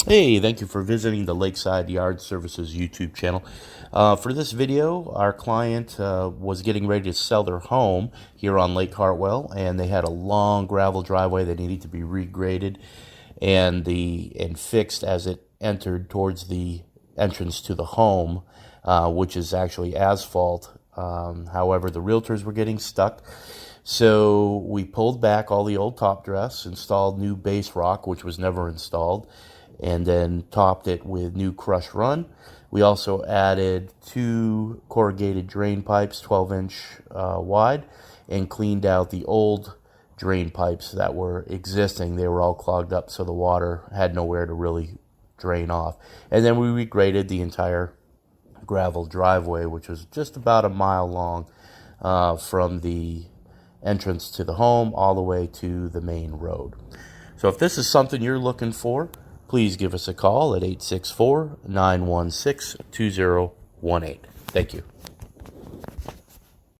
Hey, thank you for visiting the Lakeside Yard Services YouTube channel. For this video, our client was getting ready to sell their home here on Lake Hartwell, and they had a long gravel driveway that needed to be regraded and fixed as it entered towards the entrance to the home, which is actually asphalt. However, the realtors were getting stuck. So we pulled back all the old top dress, installed new base rock, which was never installed, and then topped it with new crush run. We also added 2 corrugated drain pipes, 12-inch wide, and cleaned out the old drain pipes that were existing. They were all clogged up, so the water had nowhere to really drain off. And then we regraded the entire gravel driveway, which was just about a mile long, from the entrance to the home all the way to the main road. So if this is something you're looking for, please give us a call at 864-916-2018. Thank you.